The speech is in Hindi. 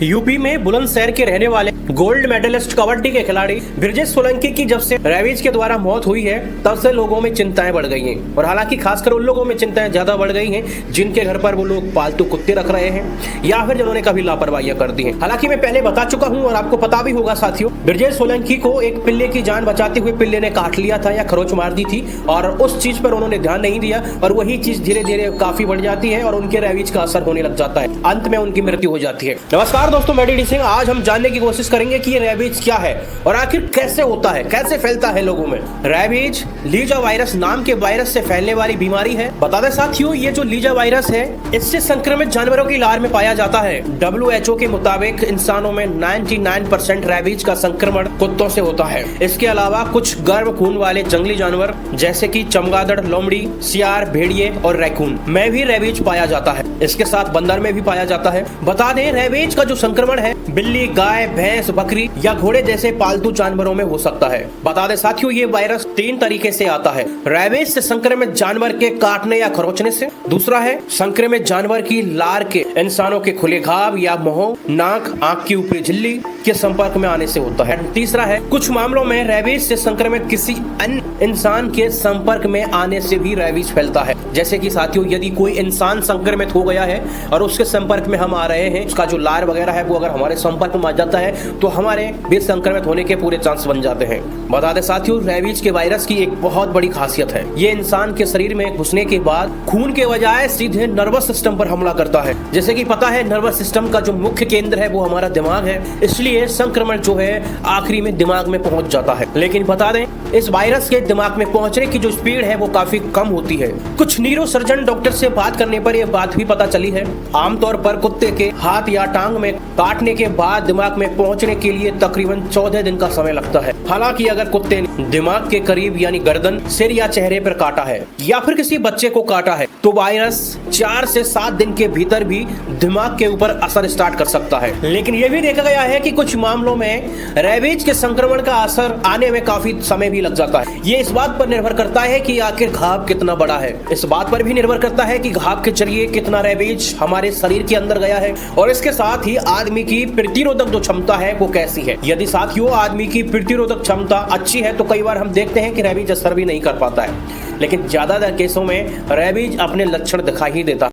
यूपी में बुलंदशहर के रहने वाले गोल्ड मेडलिस्ट कबड्डी के खिलाड़ी ब्रिजेश सोलंकी की जब से रेबीज के द्वारा मौत हुई है तब से लोगों में चिंताएं बढ़ गई हैं। और हालांकि खासकर उन लोगों में चिंताएं ज्यादा बढ़ गई हैं जिनके घर पर वो लोग पालतू कुत्ते रख रहे हैं या फिर जिन्होंने कभी लापरवाहियां कर दी हैं। हालांकि मैं पहले बता चुका हूं और आपको पता भी होगा साथियों, ब्रिजेश सोलंकी को एक पिल्ले की जान बचाते हुए पिल्ले ने काट लिया था या खरोच मार दी थी और उस चीज पर उन्होंने ध्यान नहीं दिया और वही चीज धीरे धीरे काफी बढ़ जाती है और उनके रेबीज का असर होने लग जाता है। अंत में उनकी मृत्यु हो जाती है। नमस्कार दोस्तों, मैं डी सिंह। आज हम जानने की कोशिश करेंगे कि ये रेबीज क्या है और आखिर कैसे होता है, कैसे फैलता है लोगों में। रेबीज लीजा वायरस नाम के वायरस से फैलने वाली बीमारी है। बता दें साथियों, ये जो लीजा वायरस है इससे संक्रमित जानवरों की लार में पाया जाता है। WHO के मुताबिक इंसानों में 99% रेबीज का संक्रमण कुत्तों से होता है। इसके अलावा कुछ गर्म खून वाले जंगली जानवर जैसे कि चमगादड़, लोमड़ी, सियार, भेड़िए और रैकून में भी रेबीज पाया जाता है। इसके साथ बंदर में भी पाया जाता है। बता दें, रेबीज का जो संक्रमण है बिल्ली, गाय, भैंस, बकरी या घोड़े जैसे पालतू जानवरों में हो सकता है। बता दें साथियों, ये वायरस 3 तरीके से आता है। रेबीज से संक्रमित जानवर के काटने या खरोचने से। दूसरा है संक्रमित जानवर की लार के इंसानों के खुले घाव या मुंह, नाक, आंख की ऊपरी झिल्ली के संपर्क में आने से होता है। तीसरा है कुछ मामलों में रेबीज से संक्रमित किसी अन्य इंसान के संपर्क में आने से भी रेबीज फैलता है। जैसे कि साथियों, यदि कोई इंसान संक्रमित हो गया है और उसके संपर्क में हम आ रहे हैं, उसका जो लार वगैरह है वो अगर हमारे संपर्क में आ जाता है तो हमारे भी संक्रमित होने के पूरे चांस बन जाते हैं। बता दें साथियों, रेबीज के वायरस की एक बहुत बड़ी खासियत है, ये इंसान के शरीर में घुसने के बाद खून के बजाय सीधे नर्वस सिस्टम पर हमला करता है। जैसे कि पता है, नर्वस सिस्टम का जो मुख्य केंद्र है वो हमारा दिमाग है, इसलिए संक्रमण जो है आखिरी में दिमाग में पहुंच जाता है। लेकिन बता दें, इस वायरस के दिमाग में पहुंचने की जो स्पीड है वो काफी कम होती है। कुछ न्यूरोसर्जन डॉक्टर से बात करने पर यह बात भी पता चली है, आमतौर पर कुत्ते के हाथ या टांग में काटने के बाद दिमाग में पहुंचने के लिए तकरीबन 14 दिन का समय लगता है। हालांकि अगर कुत्ते ने दिमाग के करीब यानी गर्दन, सिर या चेहरे पर काटा है या फिर किसी बच्चे को काटा है तो वायरस 4 से 7 दिन के भीतर भी दिमाग के ऊपर असर स्टार्ट कर सकता है। लेकिन यह भी देखा गया है कि कुछ मामलों में रेबीज के संक्रमण का असर आने में काफी समय भी लग जाता है। ये इस बात पर निर्भर करता है कि आखिर घाव कितना बड़ा है। इस बात पर भी निर्भर करता है कि घाव के जरिए कितना रेबीज हमारे शरीर के अंदर गया है और इसके साथ ही आदमी की प्रतिरोधक जो क्षमता है वो कैसी है। यदि साथियों आदमी की प्रतिरोधक क्षमता अच्छी है तो कई बार हम देखते हैं कि रेबीज असर भी नहीं कर पाता है, लेकिन ज्यादातर केसों में रेबीज अपने लक्षण दिखा ही देता है।